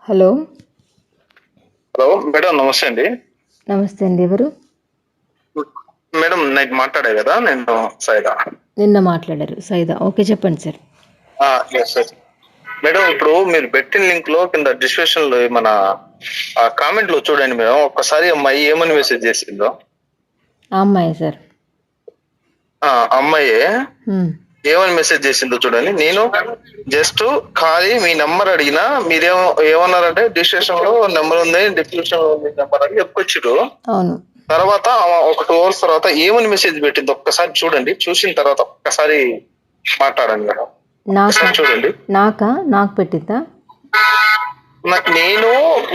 Hello. Hello madam, నమస్తే అండి. నమస్తే అండి. ఎవరు? మేడం నైట్ మాట్లాడే కదా నేను, సైదా. నిన్న మాట్లాడారు, సైదా. ఓకే, చెప్పండి సార్. Yes sir. మేడం, ఇప్పుడు మీరు పెట్టిన లింక్ లో కింద డిస్క్రిప్షన్ లో మన కామెంట్ లో చూడండి మేడం, ఒక్కసారి అమ్మాయి ఏమని మెసేజ్ చేసిందో. ఆ అమ్మాయి సార్. అమ్మాయి హ్మ్. ఏమని మెసేజ్ చేసిందో చూడండి. నేను జస్ట్ ఖాళీ మీ నెంబర్ అడిగినా, ఏమన్నారంటే డిస్క్రిప్షన్ లో నెంబర్ ఉంది, డిస్క్రిప్షన్ లో ఉంది నెంబర్ అని చెప్పుకొచ్చారు. అవును. తర్వాత ఒక 2 hours తర్వాత ఏమని మెసేజ్ పెట్టింది ఒక్కసారి చూడండి. చూసిన తర్వాత ఒక్కసారి మాట్లాడండి మేడం. నాకా? చూడండి. నాకు పెట్టిద్దా? నేను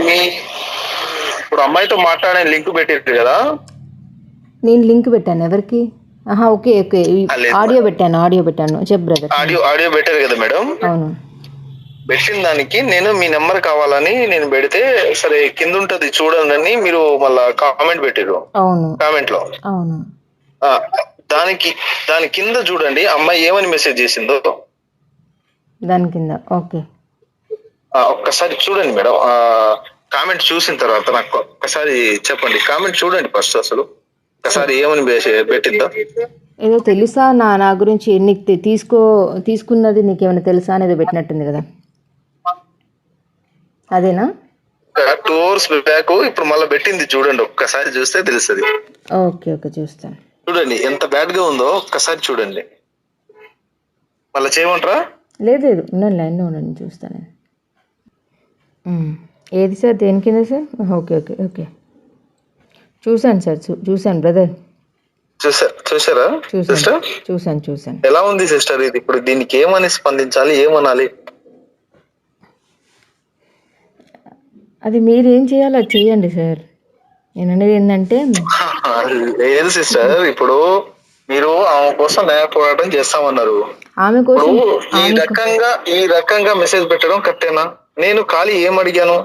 మీ ఇప్పుడు అమ్మాయితో మాట్లాడే లింక్ పెట్టింది కదా. నేను లింక్ పెట్టాను ఎవరికి? Okay okay. ఆడియో పెట్టాను. చెప్పు బ్రదర్. ఆడియో పెట్టారు కదా మేడం. అవును. పెట్టిన దానికి నేను మీ నెంబర్ కావాలని నేను పెడితే, సరే కింద ఉంటది చూడండి అని మీరు మళ్ళా కామెంట్ పెట్టారు. అవును. కామెంట్ లో అవును. దాని కింద చూడండి అమ్మాయి ఏమని మెసేజ్ చేసిందో. దాని కింద ఓకే. ఒక్కసారి చూడండి మేడం. కామెంట్ చూసిన తర్వాత నాకు ఒక్కసారి చెప్పండి. కామెంట్ చూడండి ఫస్ట్ అసలు ఒకసారి ఏమని పెట్టిందో. ఏదో తెలుసా నా గురించి నీకు తీసుకున్నది నీకేమైనా తెలుసా అనేది పెట్టినట్టుంది కదా, అదేనా? 2 hours బ్యాక్ ఇప్పుడు మళ్ళీ పెట్టింది చూడండి. ఒక్కసారి చూస్తే తెలుస్తుంది. ఓకే ఓకే, చూస్తాను. చూడండి ఎంత బ్యాడ్ గా ఉందో, ఒక్కసారి చూడండి. మళ్ళీ చేయమంటారా? లేదు ఉండండి, లైన్లో ఉండండి, చూస్తాను. ఏది సార్? దేని కింద సార్? ఓకే ఓకే ఓకే, చూశాను సార్. చూశాను బ్రదర్. చూసారా సిస్టర్? చూశాను. ఎలా ఉంది సిస్టర్ ఇది? ఇప్పుడు దీనికి ఏమని స్పందించాలి, ఏమనాలి? అది మీరు ఏం చేయాలో అది చేయండి సార్. నేను అనేది ఏంటంటే, లేదు సిస్టర్, ఇప్పుడు మీరు ఆమె కోసం న్యాయ పోరాటం చేస్తామన్నారు. ఆమె కోసం ఈ రకంగా మెసేజ్ పెట్టడం కరెక్టేనా? నేను ఖాళీ ఏం అడిగాను?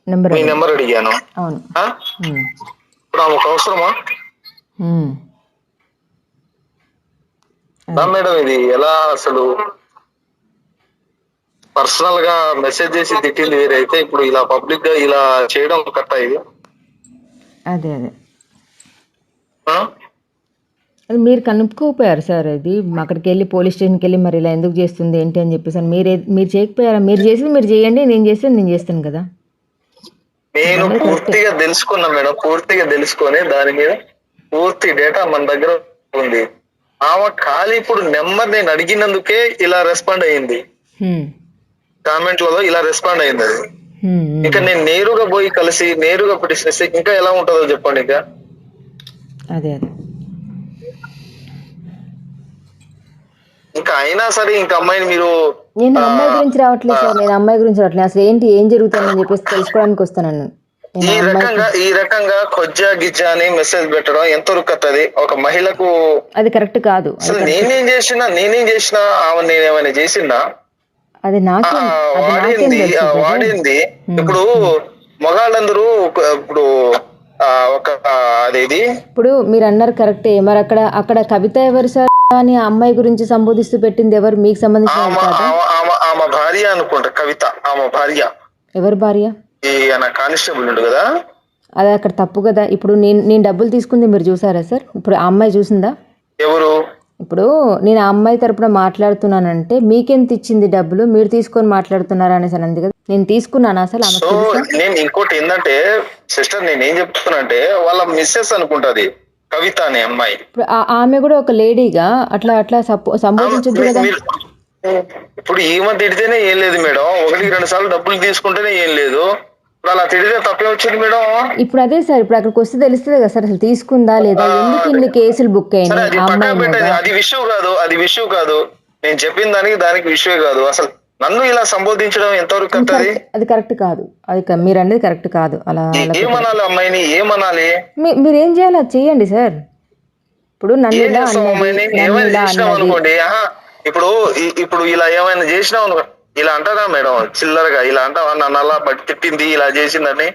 మీ నెంబర్ అడిగాను. అవును. ఇప్పుడు ఆమెకు అవసరమా మేడం? ఇది ఎలా అసలు? పర్సనల్ గా మెసేజ్ చేసి తిట్టింది వేరైతే, ఇప్పుడు ఇలా పబ్లిక్ గా ఇలా చేయడం కరెక్టా? ఇది అదే అది మీరు కనుక్కోపోయారు సార్. అది అక్కడికి వెళ్ళి పోలీస్ స్టేషన్కి వెళ్ళి మరి ఇలా ఎందుకు చేస్తుంది ఏంటి అని చెప్పేసి మీరు చేయకపోయారా? మీరు చేసింది మీరు చేయండి, నేను చేస్తాను కదా. నేను పూర్తిగా తెలుసుకున్నా మేడం. పూర్తిగా తెలుసుకొని దాని మీద పూర్తి డేటా మన దగ్గర ఉంది. ఆమె ఖాళీ ఇప్పుడు నెంబర్ నేను అడిగినందుకే ఇలా రెస్పాండ్ అయ్యింది. కామెంట్లలో ఇలా రెస్పాండ్ అయింది. అది ఇంకా నేను నేరుగా పోయి కలిసి నేరుగా పిటిషన్ ఇంకా ఎలా ఉంటుందో చెప్పండి. ఇంకా అదే ఇంకా అయినా సరే ఇంకా అమ్మాయిని మీరు, నేను అమ్మాయి గురించి రావట్లేదు సార్. అసలు ఏం జరుగుతుందని చెప్పేసి తెలుసుకోవడానికి వస్తాను. ఈ రకంగా కొజ్జా గిజ్జా అని మెసేజ్ పెట్టడం ఎంతవరకు కరెక్ట్? ఒక మహిళకు అది కరెక్ట్ కాదు. అసలు నేనేం చేసినా ఆమె నేనేమైనా చేసిందా? అది వాడింది. ఇప్పుడు మగాళ్ళందరూ ఇప్పుడు ఒక అదేది ఇప్పుడు మీరు అన్నారు కరెక్టే. మరి అక్కడ కవిత ఎవరు సార్ అని అమ్మాయి గురించి సంబోధిస్తూ పెట్టింది ఎవరు? మీకు సంబంధించిన ఆమె భార్య అనుకుంటా. కవిత ఆమె భార్య. ఎవరు భార్య? కానిస్టేబుల్ ఉండు కదా. అది అక్కడ తప్పు కదా. ఇప్పుడు నేను డబ్బులు తీసుకుంది మీరు చూసారా సార్? ఇప్పుడు ఆ అమ్మాయి చూసిందా? ఎవరు? ఇప్పుడు నేను ఆ అమ్మాయి తరపున మాట్లాడుతున్నానంటే మీకెంత ఇచ్చింది డబ్బులు, మీరు తీసుకొని మాట్లాడుతున్నారా అనేసి అంది కదా. నేను తీసుకున్నాను అసలు? నేను ఇంకోటి ఏంటంటే సిస్టర్, నేనేం చెప్తున్నా వాళ్ళ మిస్సెస్ అనుకుంటది కవిత అనే అమ్మాయి. ఇప్పుడు ఆమె కూడా ఒక లేడీగా అట్లా సంబోధించొద్దు కదా. ఇప్పుడు ఈమె తిడితేనే ఏం లేదు మేడం, 1-2 సార్లు డబ్బులు తీసుకుంటేనే ఏం లేదు. అలా తిడితే తప్పే వచ్చింది మేడం. ఇప్పుడు అదే సార్, ఇప్పుడు అక్కడికి వస్తే తెలుస్తుంది కదా సార్ అసలు తీసుకుందా లేదా, ఎందుకు ఇన్ని కేసులు బుక్ అయినాయి. అది విషయం కాదు. నేను చెప్పిన దానికి విషయం కాదు. అసలు నన్ను ఇలా సంబోధించడం ఎంతవరకు కరెక్ట్? అది కరెక్ట్ కాదు. మీరు అనేది కరెక్ట్ కాదు. అలా ఏమనాలి అమ్మాయిని? ఏమనాలి? మీరు ఏం చేయాలి అది చెయ్యండి సార్. ఇప్పుడు నన్ను అనుకోండి. ఇప్పుడు ఇలా ఏమైనా చేసినావు అనుకో, ఇలా అంటారా మేడం? చిల్లరగా ఇలా అంటావా? నన్ను అలా బట్టి తిట్టింది, ఇలా చేసిందని.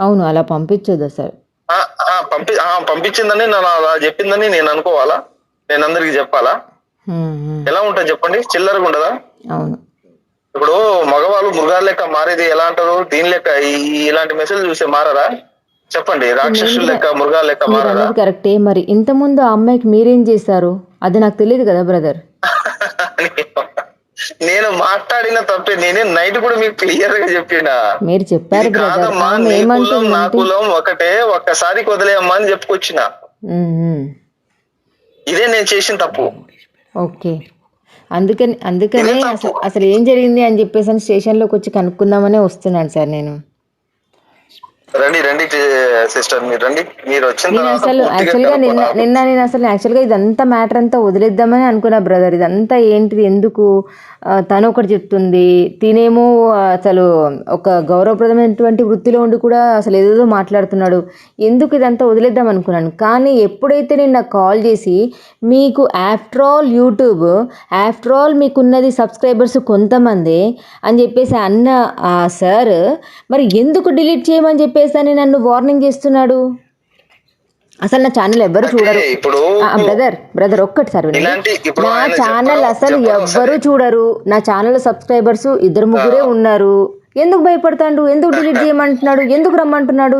అవును, అలా పంపించొద్దా సార్? పంపించిందని, నన్ను అలా చెప్పిందని నేను అనుకోవాలా? నేను అందరికి చెప్పాలా? ఎలా ఉంటుంది చెప్పండి? చిల్లరగా ఉండదా? అవును. ఇప్పుడు మగవాళ్ళు మృగాల లెక్క మారేది ఎలా అంటారు? దీని లెక్క ఇలాంటి మెసేజ్ చూస్తే మారరా? చెప్పండి. నేను రాక్షసుల కూడా లెక్క మృగాల లెక్క మీరు మారరా? అన్నది కరెక్టే. మరి ఇంతకుముందు ఆ అమ్మాయికి మీరేం చేశారు అది నాకు తెలియదు కదా బ్రదర్. నేను మాట్లాడిన తప్పే. నేనే నైట్ కూడా మీకు క్లియర్ గా చెప్పిన, మీరు చెప్పారు ఇది బ్రదర్. కాదమ్మా, ఆమె నీ కులం నా ఏమంటుందంటే కులం ఒకటే, ఒక్కసారికి వదిలేయమ్మా అని చెప్పుకొచ్చిన. ఇదే నేను చేసిన తప్పు. ఓకే. అందుకని ఇదే తప్పు. అసలు ఏం జరిగింది అని చెప్పేసి అని స్టేషన్లోకి వచ్చి కనుక్కుందామనే వస్తున్నాను సార్ నేను. రండి సిస్టర్, మీరు రండి. మీరు వచ్చిన నేను తర్వాత అసలు పూర్తిగా యాక్చువల్గా కనుక్కో నాకు. నేను అసలు యాక్చువల్గా ఇదంతా మ్యాటర్ అంతా వదిలేద్దామని అనుకున్నా బ్రదర్. ఇదంతా ఏంటిది, ఎందుకు తను ఒకటి చెప్తుంది, తినేమో అసలు ఒక గౌరవప్రదమైనటువంటి వృత్తిలో ఉండి కూడా అసలు ఏదేదో మాట్లాడుతున్నాడు. ఎందుకు ఇదంతా వదిలేద్దాం అనుకున్నాను. కానీ ఎప్పుడైతే నేను నాకు కాల్ చేసి మీకు ఆఫ్టర్ ఆల్ మీకున్నది సబ్స్క్రైబర్స్ కొంతమంది అని చెప్పేసి అన్న సార్ మరి ఎందుకు డిలీట్ చేయమని చెప్పేసి అని నన్ను వార్నింగ్ చేస్తున్నాడు. అసలు నా ఛానల్ ఎవ్వరు చూడరు. ఇప్పుడు బ్రదర్ ఒక్కటి సార్ వినండి. ఇప్పుడు నా ఆయన ఛానల్ అసలు చెప్పడం ఎవ్వరు చూడరు. నా ఛానల్ సబ్స్క్రైబర్స్ 2-3 ఉన్నారు. ఎందుకు భయపడతాడు, ఎందుకు డిలీట్ చేయమంటున్నాడు, ఎందుకు రమ్మంటున్నాడు,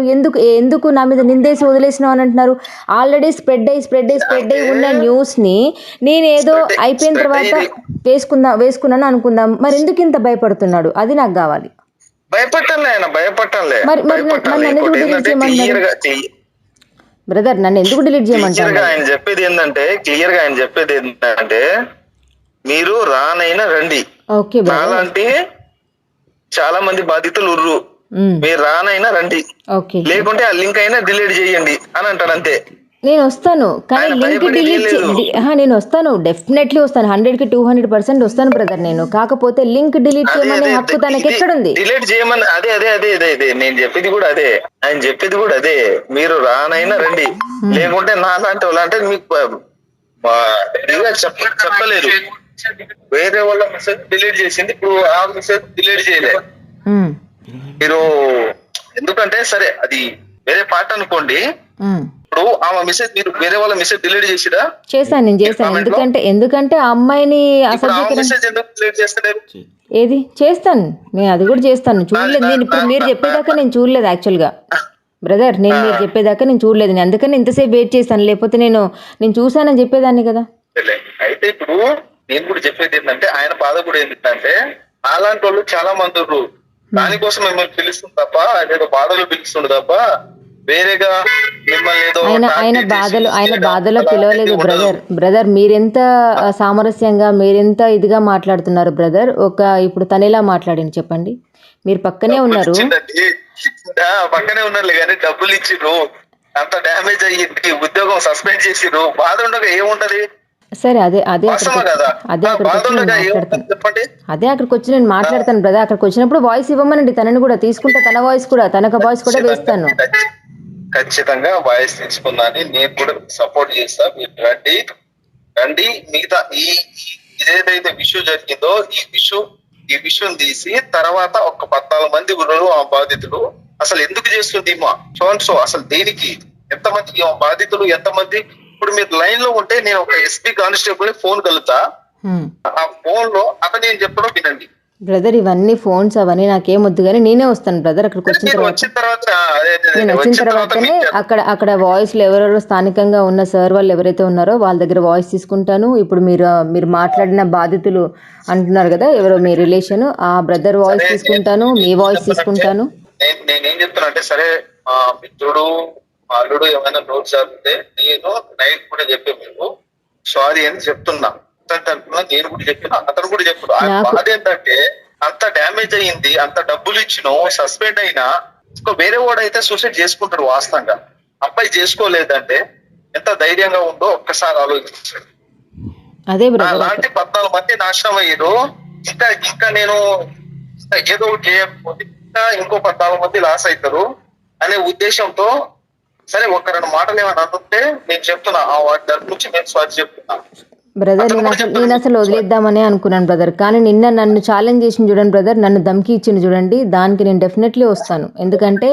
ఎందుకు నా మీద నిందేసి వదిలేసినావు అని అంటున్నారు. ఆల్రెడీ స్ప్రెడ్ అయి ఉన్న న్యూస్ని నేను ఏదో అయిపోయిన తర్వాత వేసుకున్నాను అనుకుందాం. మరి ఎందుకు ఇంత భయపడుతున్నాడు, అది నాకు కావాలి. మరి నన్ను ఎందుకు డిలీట్ చేయమంటాడు బ్రదర్? నన్ను ఎందుకు డిలీట్ చేయమంటారు? ఆయన చెప్పేది ఏంటంటే మీరు రానైనా రండి. Okay brother. అలాంటి చాలా మంది బాధితులు ఉర్రు, మీరు రానైనా రండి, లేకుంటే ఆ లింక్ అయినా డిలీట్ చేయండి అని అంటాడు. అంతే. నేను వస్తాను, కానీ లింక్ నేను వస్తాను, డెఫినెట్లీ వస్తాను, 100కి 200% వస్తాను బ్రదర్ నేను. కాకపోతే లింక్ డిలీట్ చేయమనే హక్కు తనకి ఎక్కడుంది? డిలీట్ చేయమని అదే నేను చెప్పేది కూడా అదే, ఆయన చెప్పేది కూడా అదే. మీరు రానైనా రండి, లేకుంటే నా లాంటి వాళ్ళు అంటే మీకు చెప్పలేదు. వేరే వాళ్ళ మెసేజ్ డిలీట్ చేసింది, ఇప్పుడు ఆ మెసేజ్ డిలీట్ చేయలేదు మీరు. ఎందుకంటే సరే అది వేరే పార్ట్ అనుకోండి. ఇప్పుడు ఆమె మెసేజ్ మీరు వేరే వాళ్ళ మెసేజ్ డిలీట్ చేసిరా? చేశాను. ఎందుకంటే ఆ అమ్మాయిని ఏది చేస్తాను నేను, అది కూడా చేస్తాను. చూడలేదు నేను, ఇప్పుడు మీరు చెప్పేదాకా నేను చూడలేదు యాక్చువల్గా బ్రదర్. మీరు చెప్పేదాకా నేను చూడలేదు. నేను అందుకని ఇంతసేపు వెయిట్ చేస్తాను, లేకపోతే నేను చూసానని చెప్పేదాన్ని కదా. అయితే ఇప్పుడు నేను కూడా చెప్పేది ఏంటంటే ఆయన బాధ కూడా ఏంటంటే అలాంటి వాళ్ళు చాలా మంది ఉన్నారు. దానికోసం మిమ్మల్ని పిలుస్తుంది తప్ప, ఏదో బాధలు పిలుస్తుంది తప్ప వేరేగా ఆయన బాధలో పిలవలేదు బ్రదర్. మీరెంత సామరస్యంగా, మీరెంత ఇదిగా మాట్లాడుతున్నారు బ్రదర్. ఇప్పుడు తనేలా మాట్లాడింది చెప్పండి. మీరు పక్కనే ఉన్నారు కానీ డబ్బులు ఇచ్చిర్రు, అంత డ్యామేజ్ అయ్యింది, ఉద్యోగం సస్పెండ్ చేసిర్రు, బాధ ఉండగా ఏముంటది? సరే అక్కడికి వచ్చి నేను మాట్లాడతాను బ్రదర్. అక్కడికి వచ్చినప్పుడు వాయిస్ ఇవ్వమనండి, తనని కూడా తీసుకుంటా, తన వాయిస్ కూడా వేస్తాను. ఖచ్చితంగా వాయిస్ తీసుకున్నాను, నేను కూడా సపోర్ట్ చేస్తా. మీరు రండి. మిగతా ఇదేదైతే విషయం జరిగిందో ఈ విషయం తీసి తర్వాత ఒక 14 మంది ఉన్నారు ఆ బాధితులు. అసలు ఎందుకు చేస్తుంది సో అసలు దేనికి, ఎంతమంది బాధితులు, ఎంతమంది? ఇప్పుడు మీరు లైన్ లో ఉంటే నేను ఒక ఎస్పీ కానిస్టేబుల్ ఫోన్ కలుగుతా, ఆ ఫోన్ లో అతను నేను చెప్పడం వినండి బ్రదర్. ఇవన్నీ ఫోన్స్ అవన్నీ నాకేం వద్దు, కానీ నేనే వస్తాను బ్రదర్. అక్కడికి వచ్చిన తర్వాతనే అక్కడ వాయిస్లు ఎవరెవరో స్థానికంగా ఉన్న సార్ వాళ్ళు ఎవరైతే ఉన్నారో వాళ్ళ దగ్గర వాయిస్ తీసుకుంటాను. ఇప్పుడు మీరు మాట్లాడిన బాధితులు అంటున్నారు కదా, ఎవరో మీ రిలేషన్, ఆ బ్రదర్ వాయిస్ తీసుకుంటాను, మీ వాయిస్ తీసుకుంటాను. నేనేం చెప్తున్నా అంటే, సరే మా మిత్రుడు అల్లుడు ఏమైనా నోట్ జరిగితే నేను నైట్ కూడా చెప్పే మీరు సారీ అని చెప్తున్నా. నేను కూడా చెప్పిన, అతను కూడా చెప్తున్నా. బాధ ఏంటంటే అంత డ్యామేజ్ అయ్యింది, అంత డబ్బులు ఇచ్చినో, సస్పెండ్ అయినా వేరే వాడైతే సూసైడ్ చేసుకుంటాడు. వాస్తవంగా అబ్బాయి చేసుకోలేదంటే ఎంత ధైర్యంగా ఉందో ఒక్కసారి ఆలోచించాడు. అలాంటి 14 మంది నాశనం అయ్యారు. ఇంకా నేను ఏదో చేయకపోతే ఇంకో 14 మంది లాస్ అవుతారు అనే ఉద్దేశంతో సరే ఒక్క 2 మాటలు ఏమైనా అనుకుంటే నేను చెప్తున్నా, దాని నుంచి నేను సారీ చెప్తున్నా బ్రదర్. నేను అసలు వదిలేద్దామని అనుకున్నాను బ్రదర్, కానీ నిన్న నన్ను ఛాలెంజ్ చేసి చూడండి బ్రదర్, నన్ను ధమ్కి ఇచ్చింది చూడండి, దానికి నేను డెఫినెట్లీ వస్తాను. ఎందుకంటే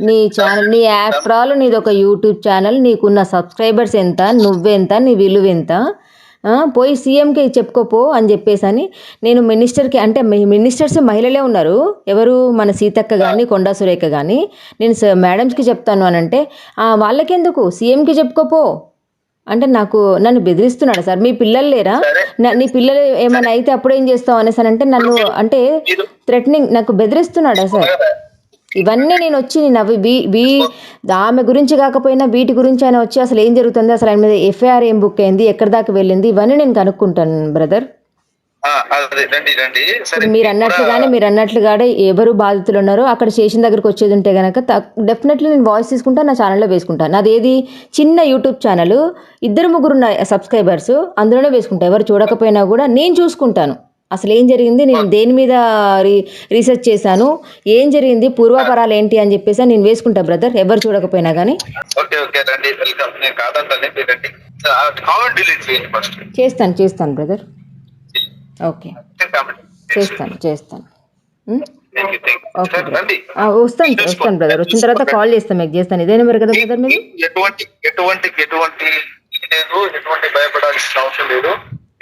నీ ఛానల్, నీ ఆఫ్టర్ ఆల్ నీది ఒక యూట్యూబ్ ఛానల్, నీకున్న సబ్స్క్రైబర్స్ ఎంత, నువ్వెంత, నీ విలువ ఎంత, పోయి సీఎంకి చెప్పుకోపో అని చెప్పేసి నేను మినిస్టర్కి, అంటే మినిస్టర్స్ మహిళలే ఉన్నారు, ఎవరు మన సీతక్క కానీ కొండా సురేఖ కానీ, నేను మేడమ్స్కి చెప్తాను అని అంటే వాళ్ళకెందుకు సీఎంకి చెప్పుకోపో అంటే నన్ను బెదిరిస్తున్నాడు సార్. మీ పిల్లలు లేరా, నీ పిల్లలు ఏమైనా అయితే అప్పుడేం చేస్తావు అనేసి అంటే నన్ను అంటే థ్రెటనింగ్, నాకు బెదిరిస్తున్నాడా సార్. ఇవన్నీ నేను వచ్చి ఆమె గురించి కాకపోయినా వీటి గురించి ఆయన వచ్చి అసలు ఏం జరుగుతుంది, అసలు ఆయన మీద ఎఫ్ఐఆర్ ఏం బుక్ అయింది, ఎక్కడి దాకా వెళ్ళింది, ఇవన్నీ నేను కనుక్కుంటాను బ్రదర్. మీరు అన్నట్లుగానే ఎవరు బాధితులు ఉన్నారో అక్కడ స్టేషన్ దగ్గరకు వచ్చేది ఉంటే కనుక డెఫినెట్లీ నేను వాయిస్ తీసుకుంటా, నా ఛానల్లో వేసుకుంటాను. నాది ఏది చిన్న యూట్యూబ్ ఛానల్, 2-3 సబ్స్క్రైబర్స్, అందులోనే వేసుకుంటా. ఎవరు చూడకపోయినా కూడా నేను చూసుకుంటాను అసలు ఏం జరిగింది, నేను దేని మీద రీసెర్చ్ చేశాను, ఏం జరిగింది, పూర్వాపరాలు ఏంటి అని చెప్పేసి నేను వేసుకుంటా బ్రదర్, ఎవరు చూడకపోయినా కానీ. చేస్తాను బ్రదర్. ఓకే, చేస్తాను. ఓకే వస్తాను బ్రదర్. వచ్చిన తర్వాత కాల్ చేస్తాను, మీకు చేస్తాను. ఇదే నెంబర్ కదా బ్రదర్ మీరు? ఎటువంటి భయపడాల్సిన అవసరం లేదు.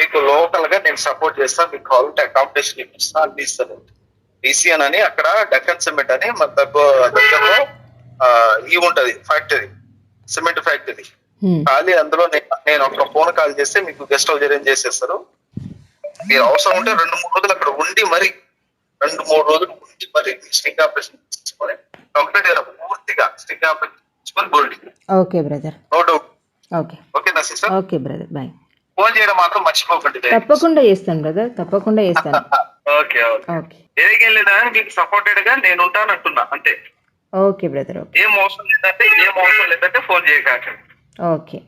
మీకు లోకల్ గా నేను సపోర్ట్ చేస్తాను. మీకు కావాలంటే అకామిడేషన్ ఇప్పిస్తాను, అన్ని ఇస్తాను. ఈసీఎన్ అని అక్కడ డెక్కన్ సిమెంట్ అని మన దగ్గరలో ఉంటది ఫ్యాక్టరీ, సిమెంట్ ఫ్యాక్టరీ ఖాళీ. అందులో నేను ఒక ఫోన్ కాల్ చేస్తే మీకు గెస్ట్ హౌస్ అరేంజ్ చేసేస్తారు. మీరు అవసరం ఉంటే 2-3 రోజులు అక్కడ ఉండి మరి 2-3 రోజులు ఉండి మరి స్టింగ్ ఆపరేషన్ తీసుకొని కంప్లీట్ గా పూర్తిగా స్టింగ్ ఆపరేషన్ తీసుకొని పోండి. Okay brother, no doubt. Okay నా సిస్టర్. Okay brother, bye. ఫోన్ చేయడం మాత్రం మర్చిపోకండి. తప్పకుండా చేస్తాను బ్రదర్, తప్పకుండా చేస్తాను. ఓకే. ఏదైనా లేదా మీకు సపోర్టెడ్ గా నేను ఉంటాను అంటున్నా అంతే. Okay brother. ఏం అవసరం లేదంటే ఫోన్ చేయకండి. ఓకే.